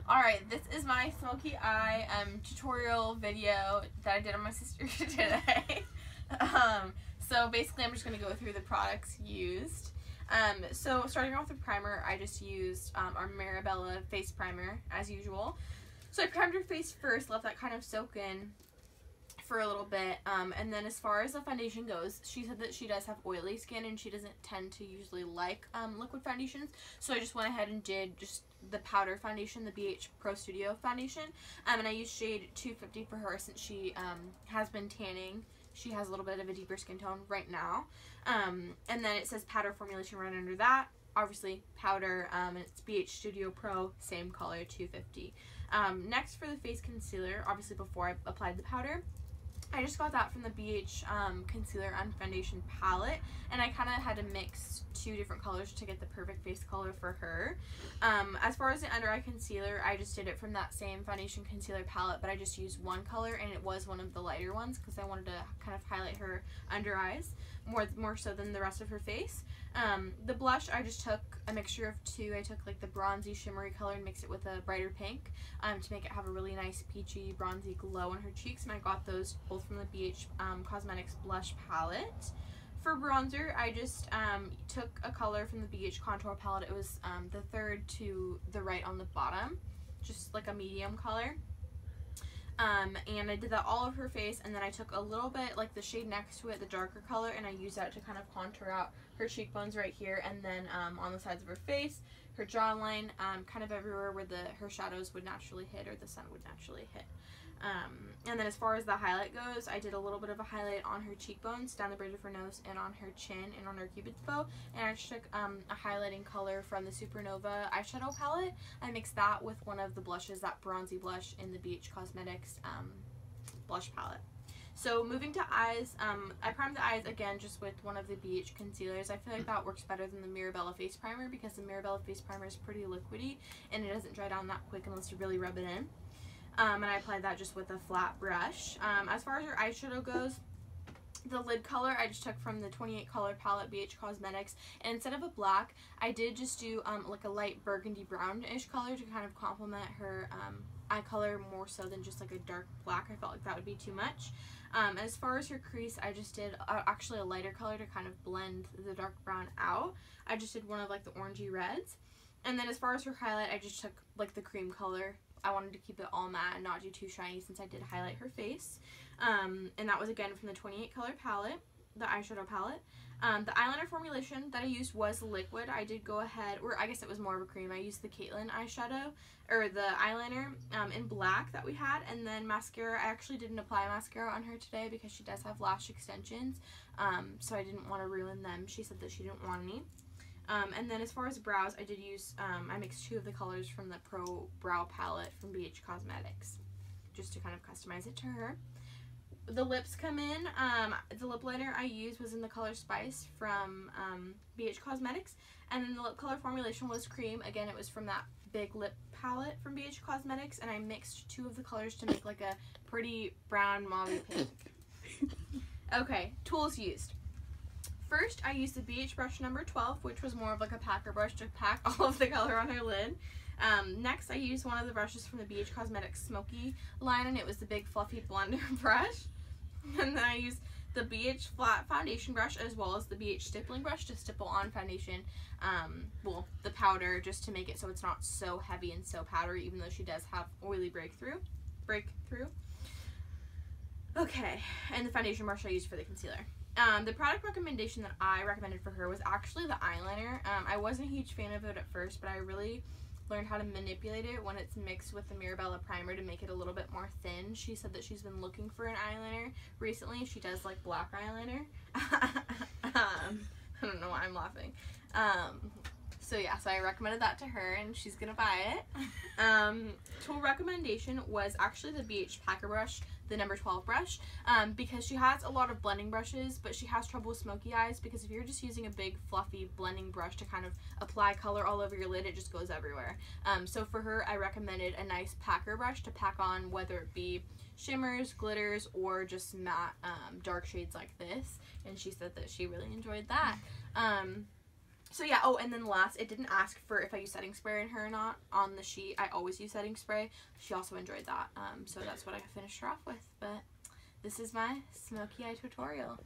Alright, this is my Smokey Eye tutorial video that I did on my sister today. So basically I'm just going to go through the products used. So starting off with the primer, I just used our Mirabella face primer as usual. So I primed her face first, let that kind of soak in for a little bit, and then as far as the foundation goes, she said that she does have oily skin and she doesn't tend to usually like liquid foundations, so I just went ahead and did just the powder foundation, the BH Pro Studio foundation, and I used shade 250 for her since she has been tanning. She has a little bit of a deeper skin tone right now, and then it says powder formulation right under that, obviously powder, and it's BH Studio Pro, same color, 250. Next for the face concealer, obviously before I applied the powder, I just got that from the BH concealer and foundation palette, and I kind of had to mix two different colors to get the perfect face color for her. As far as the under eye concealer, I just did it from that same foundation concealer palette, but I just used one color, and it was one of the lighter ones because I wanted to kind of highlight her under eyes more so than the rest of her face. The blush, I just took a mixture of two. I took like the bronzy shimmery color and mixed it with a brighter pink to make it have a really nice peachy bronzy glow on her cheeks, and I got those both from the BH Cosmetics blush palette. For bronzer, I just took a color from the BH contour palette. It was the third to the right on the bottom, just like a medium color. And I did that all over her face, and then I took a little bit, like the shade next to it, the darker color, and I used that to kind of contour out her cheekbones right here, and then on the sides of her face, her jawline, kind of everywhere where her shadows would naturally hit or the sun would naturally hit. And then as far as the highlight goes, I did a little bit of a highlight on her cheekbones, down the bridge of her nose, and on her chin, and on her cupid's bow. And I just took a highlighting color from the Supernova eyeshadow palette. I mixed that with one of the blushes, that bronzy blush in the BH Cosmetics blush palette. So moving to eyes, I primed the eyes again just with one of the BH concealers. I feel like that works better than the Mirabella face primer because the Mirabella face primer is pretty liquidy and it doesn't dry down that quick unless you really rub it in. And I applied that just with a flat brush. As far as your eyeshadow goes, the lid color I just took from the 28 color palette BH Cosmetics, and instead of a black, I did just do like a light burgundy brownish color to kind of complement her eye color more so than just like a dark black. I felt like that would be too much. As far as her crease, I just did actually a lighter color to kind of blend the dark brown out. I just did one of like the orangey reds. And then as far as her highlight, I just took like the cream color. I wanted to keep it all matte and not do too shiny since I did highlight her face. And that was again from the 28 color palette, the eyeshadow palette. The eyeliner formulation that I used was liquid. I did go ahead, or I guess it was more of a cream. I used the Caitlin eyeshadow, or the eyeliner in black that we had. And then mascara, I actually didn't apply mascara on her today because she does have lash extensions. So I didn't want to ruin them. She said that she didn't want any. And then as far as brows, I did use, I mixed two of the colors from the Pro Brow palette from BH Cosmetics, just to kind of customize it to her. The lips come in, the lip liner I used was in the color Spice from BH Cosmetics, and then the lip color formulation was cream. Again, it was from that big lip palette from BH Cosmetics, and I mixed two of the colors to make like a pretty brown mauve pink. Okay, tools used. First, I used the BH brush number 12, which was more of like a packer brush to pack all of the color on her lid. Next, I used one of the brushes from the BH Cosmetics Smoky line, and it was the big fluffy blender brush. And then I used the BH flat foundation brush as well as the BH stippling brush to stipple on foundation, well, the powder, just to make it so it's not so heavy and so powdery, even though she does have oily breakthrough. Okay, and the foundation brush I used for the concealer. The product recommendation that I recommended for her was actually the eyeliner. I wasn't a huge fan of it at first, but I really learned how to manipulate it when it's mixed with the Mirabella primer to make it a little bit more thin. She said that she's been looking for an eyeliner recently. She does like black eyeliner. I don't know why I'm laughing. So yeah, so I recommended that to her and she's gonna buy it. Tool recommendation was actually the BH Packer brush, the number 12 brush, because she has a lot of blending brushes, but she has trouble with smoky eyes because if you're just using a big fluffy blending brush to kind of apply color all over your lid, it just goes everywhere. So for her, I recommended a nice packer brush to pack on, whether it be shimmers, glitters, or just matte dark shades like this, and she said that she really enjoyed that. So yeah, oh, and then last, it didn't ask for if I use setting spray in her or not on the sheet. I always use setting spray. She also enjoyed that, so that's what I finished her off with. But this is my Smokey Eye tutorial.